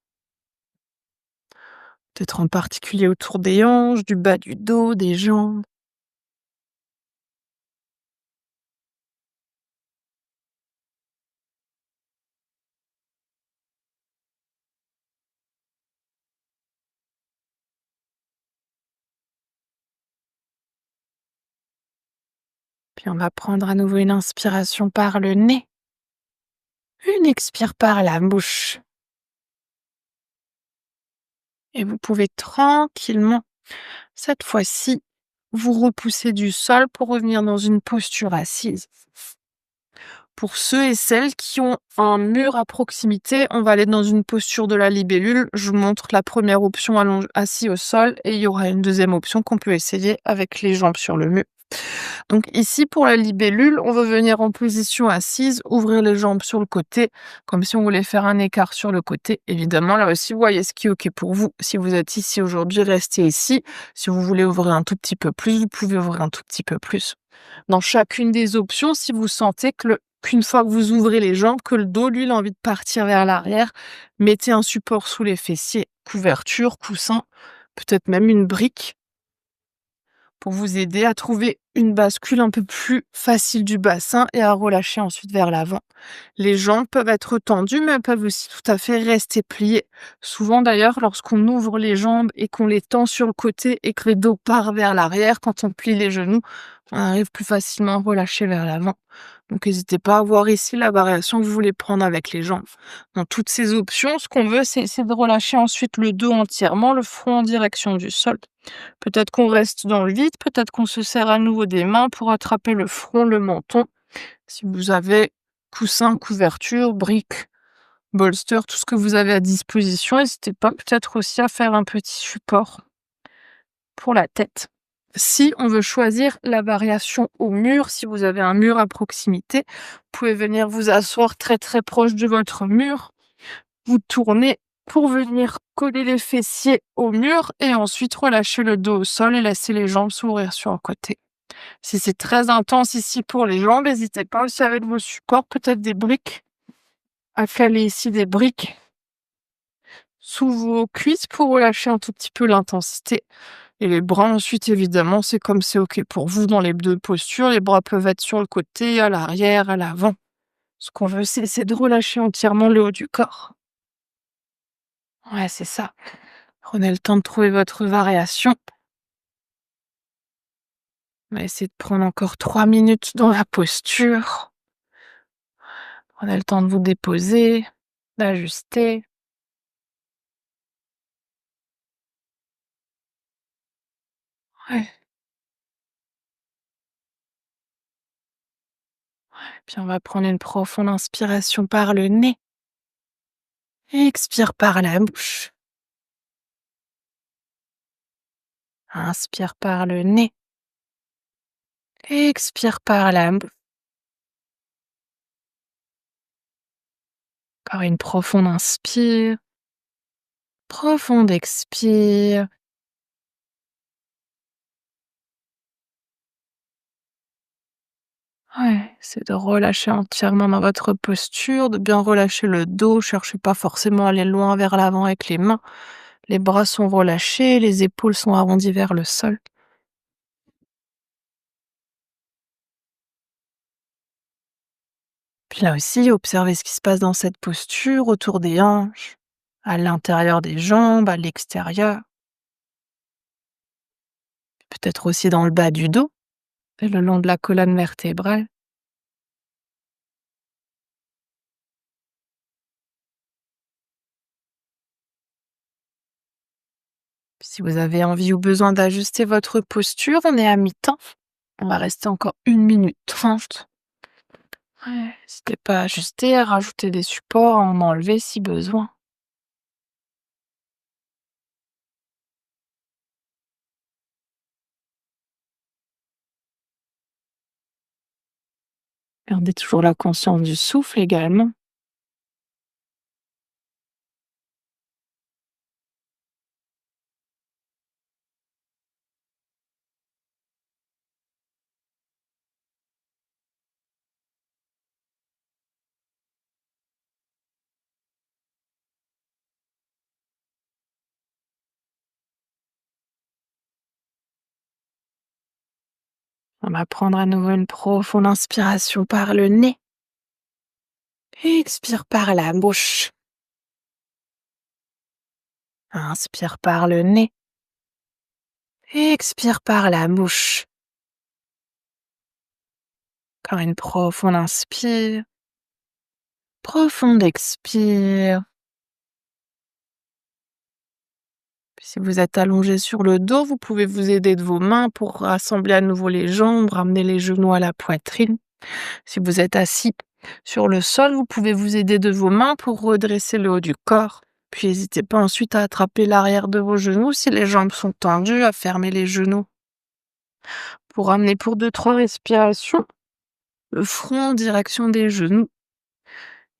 Peut-être en particulier autour des hanches, du bas du dos, des jambes. Puis on va prendre à nouveau une inspiration par le nez. Une expire par la bouche. Et vous pouvez tranquillement, cette fois-ci, vous repousser du sol pour revenir dans une posture assise. Pour ceux et celles qui ont un mur à proximité, on va aller dans une posture de la libellule. Je vous montre la première option assis au sol et il y aura une deuxième option qu'on peut essayer avec les jambes sur le mur. Donc ici, pour la libellule, on veut venir en position assise, ouvrir les jambes sur le côté, comme si on voulait faire un écart sur le côté. Évidemment, là aussi, vous voyez ce qui est OK pour vous. Si vous êtes ici aujourd'hui, restez ici. Si vous voulez ouvrir un tout petit peu plus, vous pouvez ouvrir un tout petit peu plus. Dans chacune des options, si vous sentez qu'une fois que vous ouvrez les jambes, que le dos, lui, il a envie de partir vers l'arrière, mettez un support sous les fessiers, couverture, coussin, peut-être même une brique pour vous aider à trouver une bascule un peu plus facile du bassin et à relâcher ensuite vers l'avant. Les jambes peuvent être tendues, mais elles peuvent aussi tout à fait rester pliées. Souvent d'ailleurs, lorsqu'on ouvre les jambes et qu'on les tend sur le côté et que le dos part vers l'arrière, quand on plie les genoux, on arrive plus facilement à relâcher vers l'avant. Donc n'hésitez pas à voir ici la variation que vous voulez prendre avec les jambes. Dans toutes ces options, ce qu'on veut, c'est de relâcher ensuite le dos entièrement, le front en direction du sol. Peut-être qu'on reste dans le vide, peut-être qu'on se serre à nouveau des mains pour attraper le front, le menton. Si vous avez coussin, couverture, briques, bolster, tout ce que vous avez à disposition, n'hésitez pas peut-être aussi à faire un petit support pour la tête. Si on veut choisir la variation au mur, si vous avez un mur à proximité, vous pouvez venir vous asseoir très, très proche de votre mur, vous tournez pour venir coller les fessiers au mur et ensuite relâcher le dos au sol et laisser les jambes s'ouvrir sur un côté. Si c'est très intense ici pour les jambes, n'hésitez pas aussi avec vos supports, peut-être des briques, à caler ici des briques sous vos cuisses pour relâcher un tout petit peu l'intensité. Et les bras ensuite, évidemment, c'est comme c'est OK pour vous dans les 2 postures. Les bras peuvent être sur le côté, à l'arrière, à l'avant. Ce qu'on veut, c'est de relâcher entièrement le haut du corps. Ouais, c'est ça. Prenez le temps de trouver votre variation. On va essayer de prendre encore 3 minutes dans la posture. Prenez le temps de vous déposer, d'ajuster. Ouais, puis on va prendre une profonde inspiration par le nez et expire par la bouche. Inspire par le nez et expire par la bouche. Encore une profonde inspire, profonde expire. Ouais, c'est de relâcher entièrement dans votre posture, de bien relâcher le dos. Cherchez pas forcément à aller loin vers l'avant avec les mains. Les bras sont relâchés, les épaules sont arrondies vers le sol. Puis là aussi, observez ce qui se passe dans cette posture, autour des hanches, à l'intérieur des jambes, à l'extérieur, peut-être aussi dans le bas du dos et le long de la colonne vertébrale. Puis si vous avez envie ou besoin d'ajuster votre posture, on est à mi-temps. On va rester encore 1 minute 30. Ouais, n'hésitez pas à ajuster, à rajouter des supports, à en enlever si besoin. Gardez toujours la conscience du souffle également. On va prendre à nouveau une profonde inspiration par le nez. Et expire par la bouche. Inspire par le nez. Et expire par la bouche. Encore une profonde inspire. Profonde expire. Puis si vous êtes allongé sur le dos, vous pouvez vous aider de vos mains pour rassembler à nouveau les jambes, ramener les genoux à la poitrine. Si vous êtes assis sur le sol, vous pouvez vous aider de vos mains pour redresser le haut du corps. Puis n'hésitez pas ensuite à attraper l'arrière de vos genoux si les jambes sont tendues, à fermer les genoux. Pour ramener pour 2, 3 respirations, le front en direction des genoux.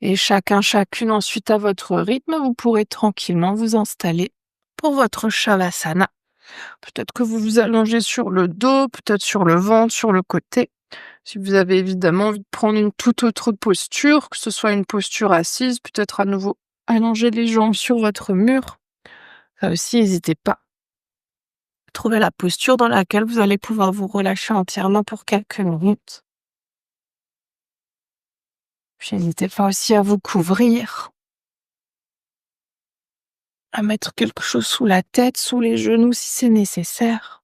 Et chacune ensuite à votre rythme, vous pourrez tranquillement vous installer pour votre Shavasana. Peut-être que vous vous allongez sur le dos, peut-être sur le ventre, sur le côté. Si vous avez évidemment envie de prendre une toute autre posture, que ce soit une posture assise, peut-être à nouveau allonger les jambes sur votre mur. Ça aussi, n'hésitez pas. Trouvez la posture dans laquelle vous allez pouvoir vous relâcher entièrement pour quelques minutes. Puis n'hésitez pas aussi à vous couvrir, à mettre quelque chose sous la tête, sous les genoux si c'est nécessaire.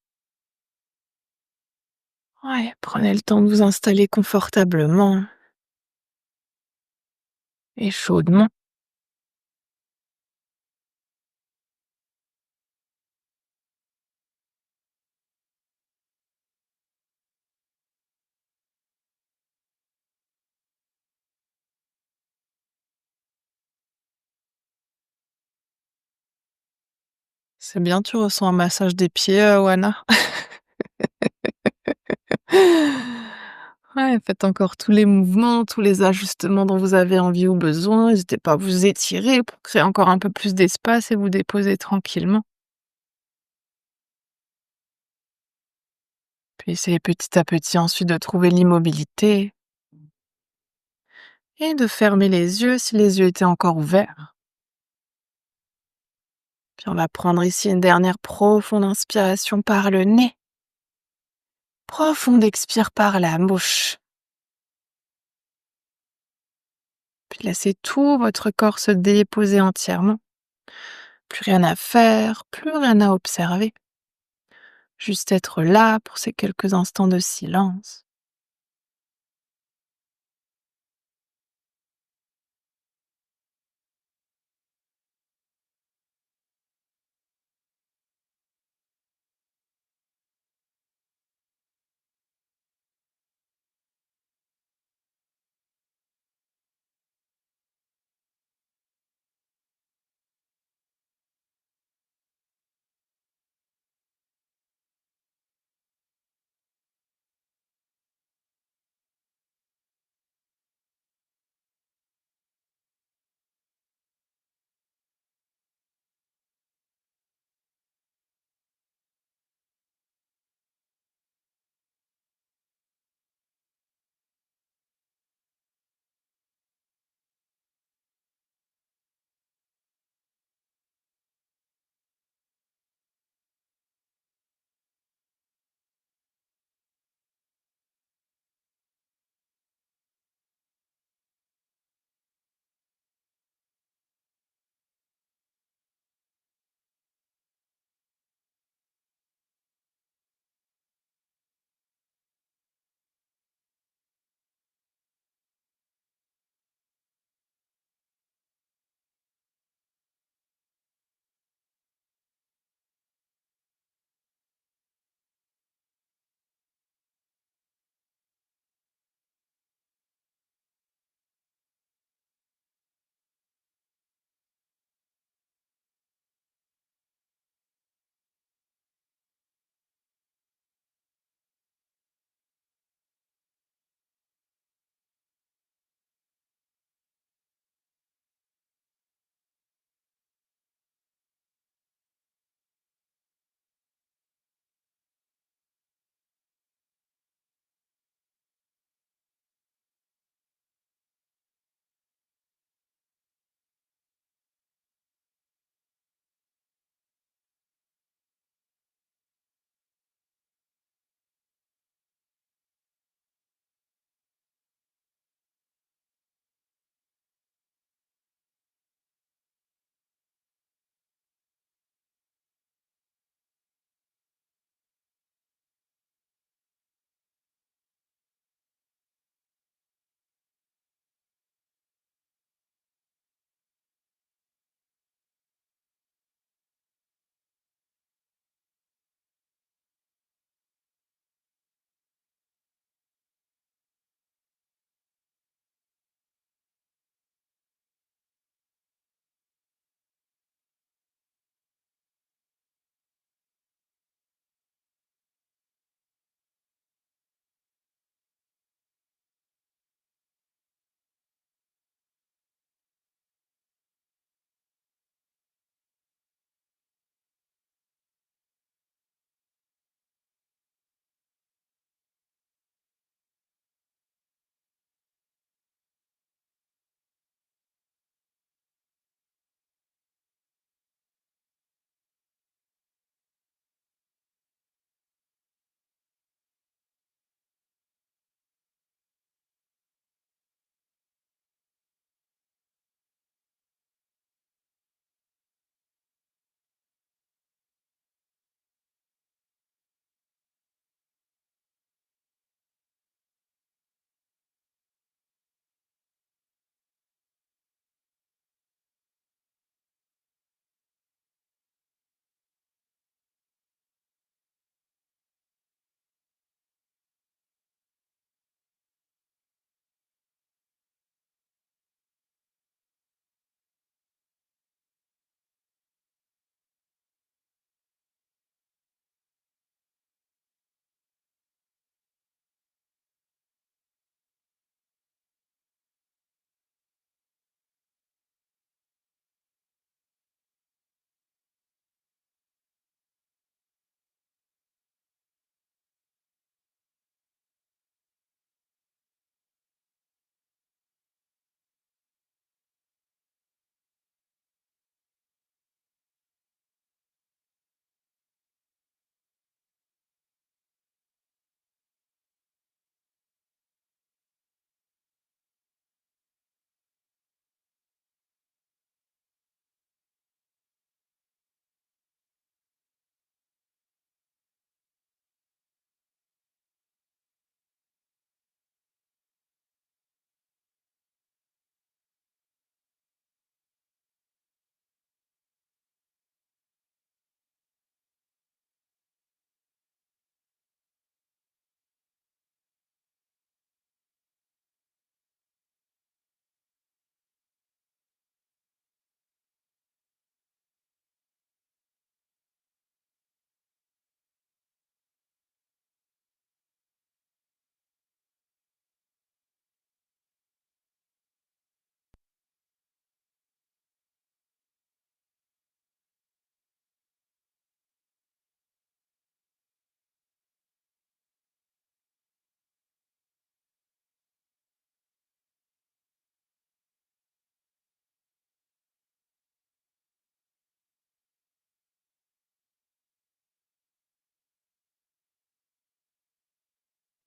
Ouais, prenez le temps de vous installer confortablement et chaudement. C'est bien, tu ressens un massage des pieds, Wana? Ouais, faites encore tous les mouvements, tous les ajustements dont vous avez envie ou besoin. N'hésitez pas à vous étirer pour créer encore un peu plus d'espace et vous déposer tranquillement. Puis essayez petit à petit ensuite de trouver l'immobilité et de fermer les yeux si les yeux étaient encore ouverts. Puis on va prendre ici une dernière profonde inspiration par le nez. Profonde expire par la bouche. Puis laissez tout votre corps se déposer entièrement. Plus rien à faire, plus rien à observer. Juste être là pour ces quelques instants de silence.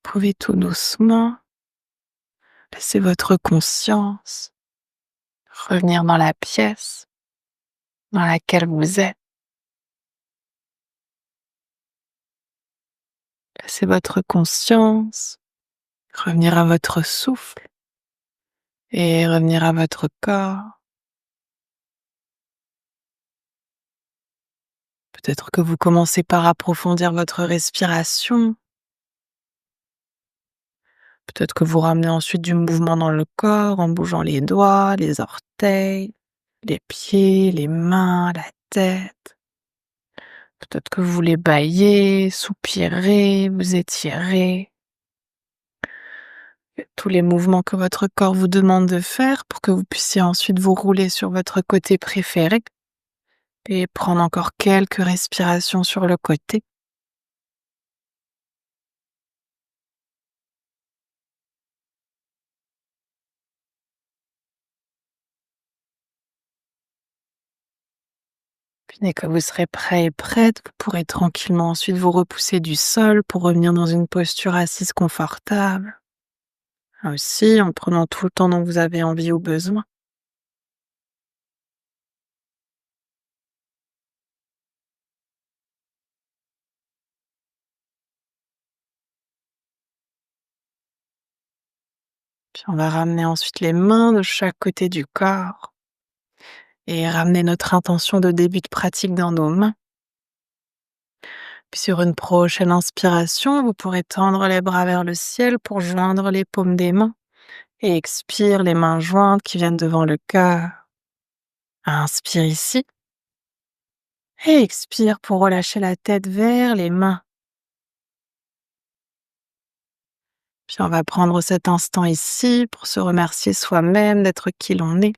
pouvez tout doucement laisser votre conscience revenir dans la pièce dans laquelle vous êtes. Laissez votre conscience revenir à votre souffle et revenir à votre corps. Peut-être que vous commencez par approfondir votre respiration. Peut-être que vous ramenez ensuite du mouvement dans le corps en bougeant les doigts, les orteils, les pieds, les mains, la tête. Peut-être que vous voulez bâiller, soupirer, vous étirer. Faites tous les mouvements que votre corps vous demande de faire pour que vous puissiez ensuite vous rouler sur votre côté préféré et prendre encore quelques respirations sur le côté. Puis dès que vous serez prêt et prête, vous pourrez tranquillement ensuite vous repousser du sol pour revenir dans une posture assise confortable. Aussi en prenant tout le temps dont vous avez envie ou besoin. Puis on va ramener ensuite les mains de chaque côté du corps et ramener notre intention de début de pratique dans nos mains. Puis sur une prochaine inspiration, vous pourrez tendre les bras vers le ciel pour joindre les paumes des mains et expire les mains jointes qui viennent devant le cœur. Inspire ici et expire pour relâcher la tête vers les mains. Puis on va prendre cet instant ici pour se remercier soi-même d'être qui l'on est.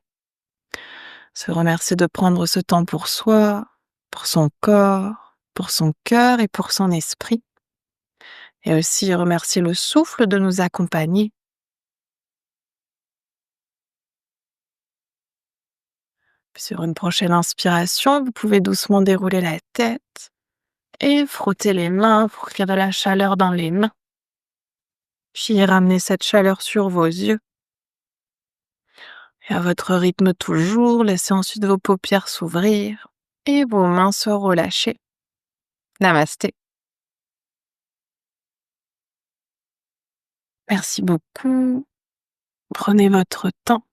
Se remercier de prendre ce temps pour soi, pour son corps, pour son cœur et pour son esprit. Et aussi remercier le souffle de nous accompagner. Puis sur une prochaine inspiration, vous pouvez doucement dérouler la tête et frotter les mains pour qu'il y ait de la chaleur dans les mains. Puis ramener cette chaleur sur vos yeux. Et à votre rythme toujours, laissez ensuite vos paupières s'ouvrir et vos mains se relâcher. Namasté. Merci beaucoup. Prenez votre temps.